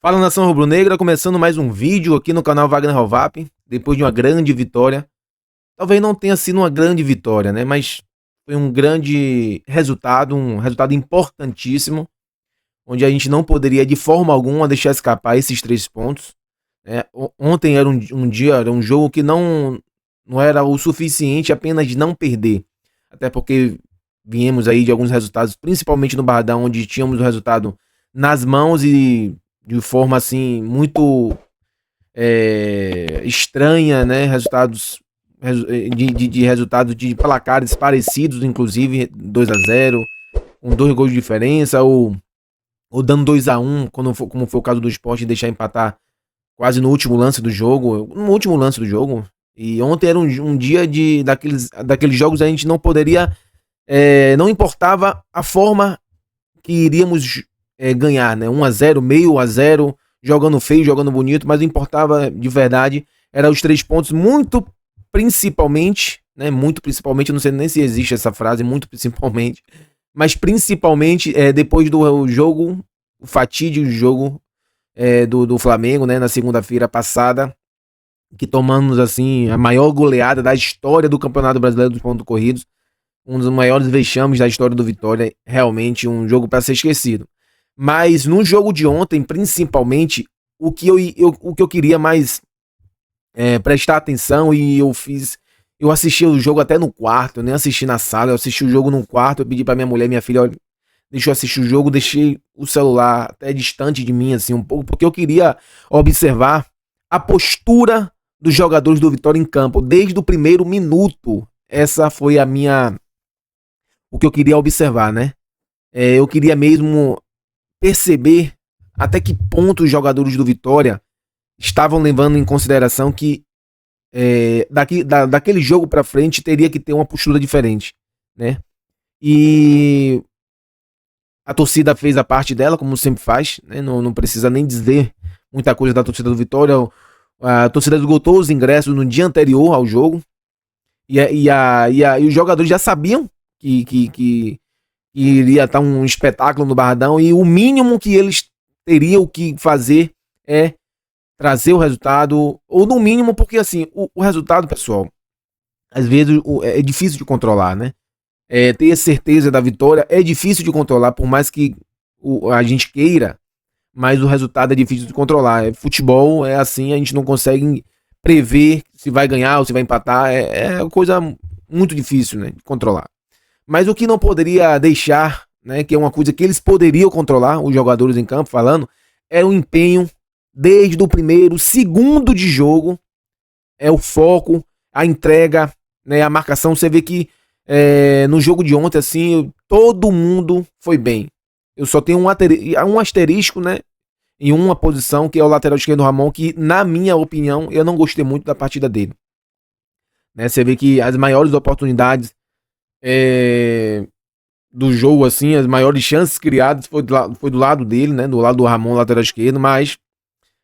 Fala, nação rubro-negra, começando mais um vídeo aqui no canal Wagner Rovap, depois de uma grande vitória. Talvez não tenha sido uma grande vitória, né, mas foi um grande resultado, um resultado importantíssimo, onde a gente não poderia de forma alguma deixar escapar esses 3 pontos, né. Ontem era era um jogo que não era o suficiente apenas de não perder, até porque viemos aí de alguns resultados, principalmente no Bardão, onde tínhamos o resultado nas mãos e de forma assim muito estranha, né? De resultados de placares parecidos, inclusive 2-0, com 2 gols de diferença, ou dando 2-1, como foi o caso do Sport, deixar empatar quase no último lance do jogo. No último lance do jogo. E ontem era um dia daqueles jogos a gente não poderia. Não importava a forma que iríamos ganhar, né? 1-0, meio a 0, jogando feio, jogando bonito, mas o que importava de verdade era os 3 pontos, muito principalmente, né? Muito principalmente, eu não sei nem se existe essa frase, muito principalmente, mas principalmente depois do jogo, o fatídico jogo do Flamengo, né? Na segunda-feira passada, que tomamos assim a maior goleada da história do Campeonato Brasileiro dos Pontos Corridos, um dos maiores vexames da história do Vitória, realmente um jogo para ser esquecido. Mas no jogo de ontem, principalmente, o que eu queria mais prestar atenção, e eu assisti o jogo até no quarto, eu nem assisti na sala, eu assisti o jogo no quarto, eu pedi pra minha mulher, minha filha, olha, deixa eu assistir o jogo, deixei o celular até distante de mim, assim, um pouco, porque eu queria observar a postura dos jogadores do Vitória em campo, desde o primeiro minuto. Essa foi o que eu queria observar, né? Eu queria mesmo perceber até que ponto os jogadores do Vitória estavam levando em consideração que daquele jogo pra frente teria que ter uma postura diferente, né? E a torcida fez a parte dela, como sempre faz, né? Não precisa nem dizer muita coisa da torcida do Vitória. A torcida esgotou os ingressos no dia anterior ao jogo, e os jogadores já sabiam que iria estar um espetáculo no Barradão, e o mínimo que eles teriam que fazer é trazer o resultado, ou no mínimo, porque assim, o resultado, pessoal, às vezes é difícil de controlar, né? Ter certeza da vitória é difícil de controlar, por mais que a gente queira, mas o resultado é difícil de controlar. Futebol é assim, a gente não consegue prever se vai ganhar ou se vai empatar, é coisa muito difícil, né, de controlar. Mas o que não poderia deixar, né, que é uma coisa que eles poderiam controlar, os jogadores em campo falando, é o empenho desde o primeiro segundo de jogo, é o foco, a entrega, né, a marcação. Você vê que no jogo de ontem, assim, todo mundo foi bem. Eu só tenho um asterisco, né, em uma posição, que é o lateral esquerdo Ramon, que, na minha opinião, eu não gostei muito da partida dele. Né, você vê que as maiores oportunidades do jogo, assim, as maiores chances criadas foi do lado dele, né? Do lado do Ramon, lateral esquerdo, mas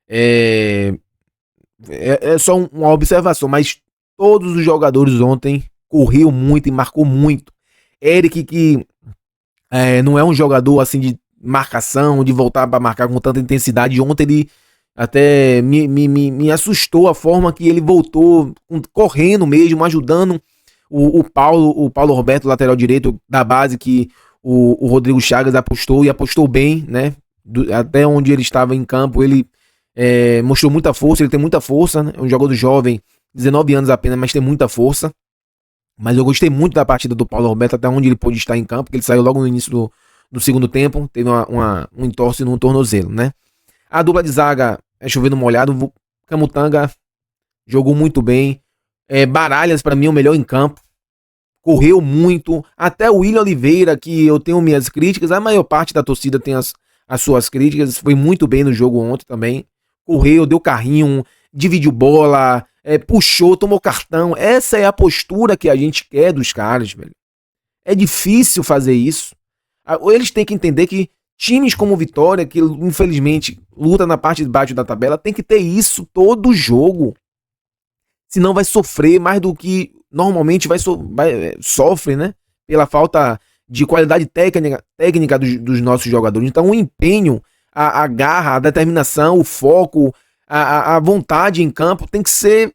é só uma observação, mas todos os jogadores ontem correu muito e marcou muito. Eric, que não é um jogador assim de marcação, de voltar para marcar com tanta intensidade, ontem ele até me assustou a forma que ele voltou, correndo mesmo, ajudando o Paulo Roberto, lateral direito da base, que o Rodrigo Chagas apostou, e apostou bem, né? Até onde ele estava em campo, ele mostrou muita força. Ele tem muita força, né? É um jogador jovem, 19 anos apenas, mas tem muita força. Mas eu gostei muito da partida do Paulo Roberto, até onde ele pôde estar em campo, porque ele saiu logo no início do segundo tempo, teve um entorse no tornozelo, né? A dupla de zaga é chovendo molhado. O Camutanga jogou muito bem. Baralhas, para mim, é o melhor em campo. Correu muito. Até o William Oliveira, que eu tenho minhas críticas, a maior parte da torcida tem as suas críticas. Foi muito bem no jogo ontem também. Correu, deu carrinho, dividiu bola, puxou, tomou cartão. Essa é a postura que a gente quer dos caras, velho. É difícil fazer isso. Eles têm que entender que times como Vitória, que infelizmente luta na parte de baixo da tabela, tem que ter isso todo jogo. Senão vai sofrer mais do que normalmente sofre, né? Pela falta de qualidade técnica dos nossos jogadores. Então o empenho a garra, a determinação, o foco, a vontade em campo tem que ser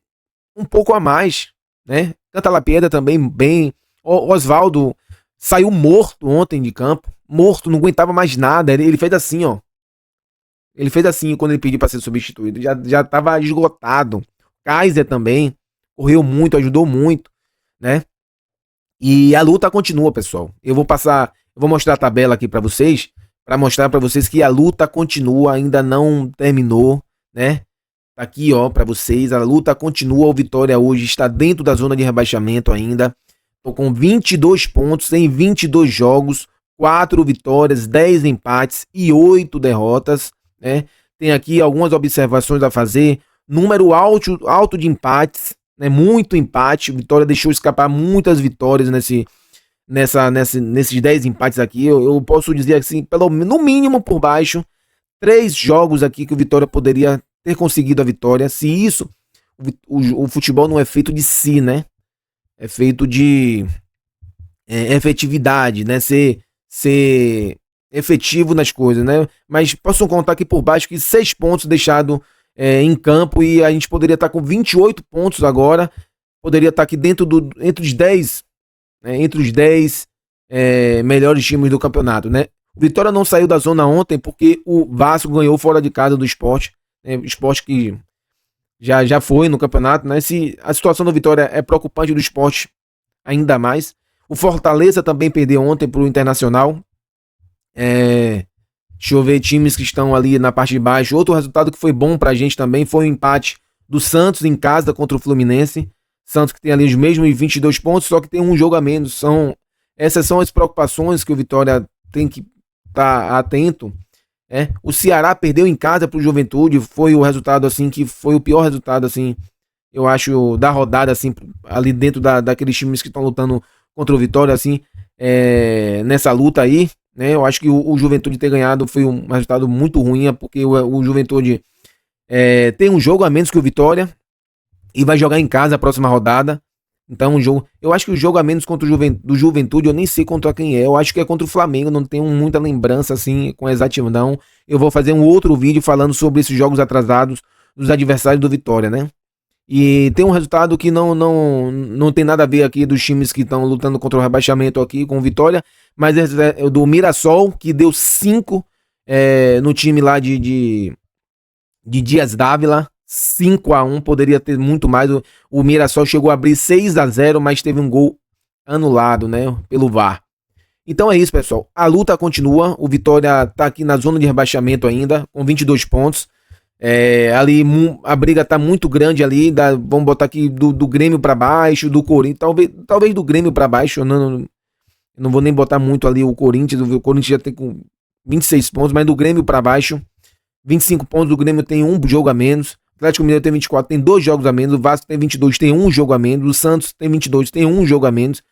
um pouco a mais, né? Cantalapieda também bem. O Oswaldo saiu morto ontem de campo, morto, não aguentava mais nada. Ele fez assim, ó. Ele fez assim quando ele pediu para ser substituído. Já estava esgotado. Kaiser também correu muito, ajudou muito, né? E a luta continua, pessoal. Eu vou mostrar a tabela aqui para mostrar para vocês que a luta continua, ainda não terminou, né? Tá aqui, ó, para vocês, a luta continua. O Vitória hoje está dentro da zona de rebaixamento ainda. Tô com 22 pontos em 22 jogos, 4 vitórias, 10 empates e 8 derrotas, né? Tem aqui algumas observações a fazer. Número alto de empates, né? Muito empate. O Vitória deixou escapar muitas vitórias nesses 10 empates aqui. Eu posso dizer assim, no mínimo por baixo, 3 jogos aqui que o Vitória poderia ter conseguido a vitória. Se isso, o futebol não é feito de si, né? É feito de efetividade, né? Ser efetivo nas coisas, né? Mas posso contar aqui por baixo que 6 pontos deixados em campo e a gente poderia estar com 28 pontos agora. Poderia estar aqui entre os 10, né? Entre os 10 melhores times do campeonato, né? O Vitória não saiu da zona ontem porque o Vasco ganhou fora de casa do Sport. O Sport que já foi no campeonato, né? A situação do Vitória é preocupante do Sport ainda mais. O Fortaleza também perdeu ontem para o Internacional. Deixa eu ver times que estão ali na parte de baixo. Outro resultado que foi bom pra gente também foi o empate do Santos em casa contra o Fluminense. Santos que tem ali os mesmos 22 pontos, só que tem um jogo a menos. Essas são as preocupações que o Vitória tem que estar atento. O Ceará perdeu em casa pro Juventude. Foi o resultado assim que foi o pior resultado assim, eu acho, da rodada assim, ali dentro daqueles times que estão lutando contra o Vitória assim, nessa luta aí, né? Eu acho que o Juventude ter ganhado foi um resultado muito ruim, porque o Juventude tem um jogo a menos que o Vitória e vai jogar em casa a próxima rodada. Então, eu acho que o jogo a menos contra do Juventude, eu nem sei contra quem é. Eu acho que é contra o Flamengo, não tenho muita lembrança assim com exatidão. Eu vou fazer um outro vídeo falando sobre esses jogos atrasados dos adversários do Vitória, né? E tem um resultado que não tem nada a ver aqui dos times que estão lutando contra o rebaixamento aqui com o Vitória, mas é do Mirassol, que deu 5 no time lá de Dias Dávila. 5-1, poderia ter muito mais. O Mirassol chegou a abrir 6-0, mas teve um gol anulado, né, pelo VAR. Então é isso, pessoal. A luta continua. O Vitória tá aqui na zona de rebaixamento ainda, com 22 pontos. Ali a briga tá muito grande ali. Vamos botar aqui do Grêmio para baixo, do Corinthians. Talvez do Grêmio para baixo. Eu não vou nem botar muito ali o Corinthians. O Corinthians já tem com 26 pontos, mas do Grêmio para baixo, 25 pontos. Do Grêmio tem um jogo a menos. O Atlético Mineiro tem 24, tem 2 jogos a menos. O Vasco tem 22, tem um jogo a menos. O Santos tem 22, tem um jogo a menos.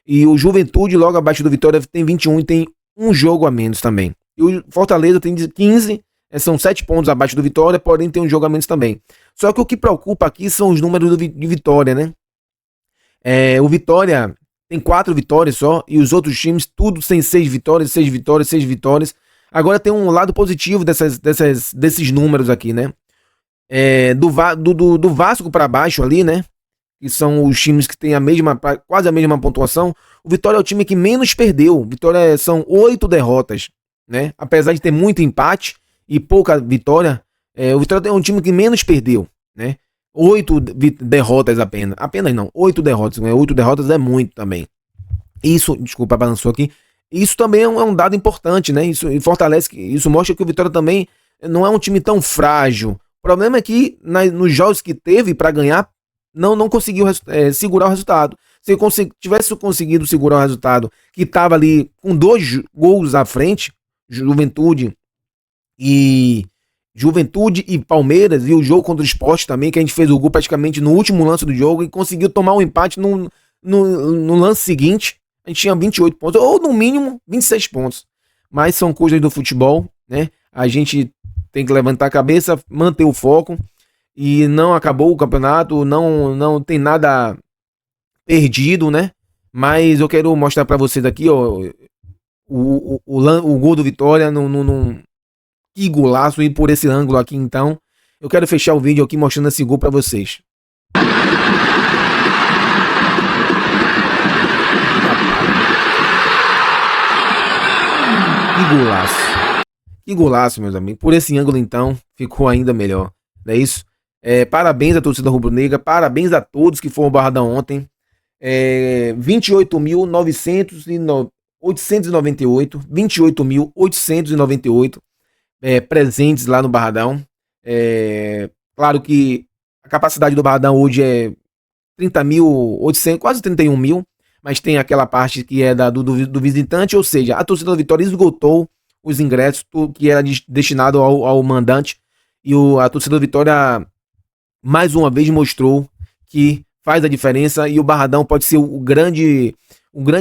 E o Juventude, logo abaixo do Vitória, tem 21 e tem um jogo a menos também. E o Fortaleza tem 15, são 7 pontos abaixo do Vitória, porém tem um jogo a menos também. Só que o que preocupa aqui são os números de Vitória, né? O Vitória tem 4 vitórias só, e os outros times, tudo tem 6 vitórias, 6 vitórias, 6 vitórias. Agora tem um lado positivo desses números aqui, né? Do Vasco para baixo ali, né? Que são os times que têm quase a mesma pontuação. O Vitória é o time que menos perdeu. Vitória são 8 derrotas, né? Apesar de ter muito empate e pouca vitória, o Vitória é um time que menos perdeu, né? 8 derrotas apenas. Apenas não, 8 derrotas. Né? 8 derrotas é muito também. Isso, desculpa, balançou aqui. Isso também é um dado importante, né? Isso fortalece, isso mostra que o Vitória também não é um time tão frágil. O problema é que nos jogos que teve para ganhar, não conseguiu segurar o resultado. Se tivesse conseguido segurar o resultado, que estava ali com 2 gols à frente, Juventude e Palmeiras, e o jogo contra o Sport também, que a gente fez o gol praticamente no último lance do jogo e conseguiu tomar um empate no lance seguinte, a gente tinha 28 pontos, ou no mínimo 26 pontos. Mas são coisas do futebol, né? A gente tem que levantar a cabeça, manter o foco. E não acabou o campeonato, não tem nada perdido, né? Mas eu quero mostrar pra vocês aqui, ó, o gol do Vitória Que golaço, e por esse ângulo aqui então, eu quero fechar o vídeo aqui mostrando esse gol pra vocês. Que golaço. Que golaço, meus amigos. Por esse ângulo, então, ficou ainda melhor. Não é isso? Parabéns à torcida rubro-negra. Parabéns a todos que foram ao Barradão ontem. 28.898. 28.898 presentes lá no Barradão. Claro que a capacidade do Barradão hoje é 30.800, quase 31 mil. Mas tem aquela parte que é do visitante, ou seja, a torcida do Vitória esgotou os ingressos que era destinado ao mandante, e a torcida do Vitória mais uma vez mostrou que faz a diferença, e o Barradão pode ser um grande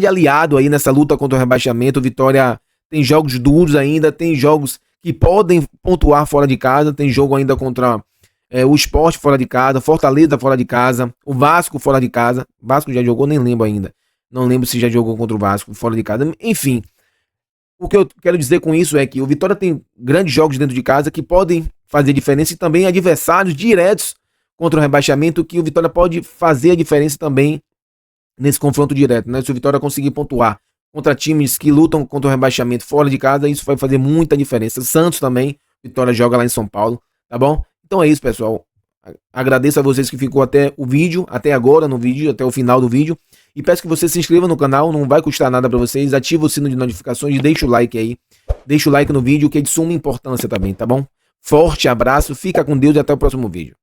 aliado aí nessa luta contra o rebaixamento. O Vitória tem jogos duros ainda, tem jogos que podem pontuar fora de casa, tem jogo ainda contra o Sport fora de casa, Fortaleza fora de casa, o Vasco fora de casa. O Vasco já jogou, nem lembro ainda. Não lembro se já jogou contra o Vasco fora de casa. Enfim, o que eu quero dizer com isso é que o Vitória tem grandes jogos dentro de casa que podem fazer diferença, e também adversários diretos contra o rebaixamento, que o Vitória pode fazer a diferença também nesse confronto direto, né? Se o Vitória conseguir pontuar contra times que lutam contra o rebaixamento fora de casa, isso vai fazer muita diferença. Santos também, Vitória joga lá em São Paulo, tá bom? Então é isso, pessoal. Agradeço a vocês que ficou até o vídeo, até agora no vídeo, até o final do vídeo. E peço que você se inscreva no canal, não vai custar nada pra vocês. Ativa o sino de notificações e deixa o like aí. Deixa o like no vídeo, que é de suma importância também, tá bom? Forte abraço, fica com Deus e até o próximo vídeo.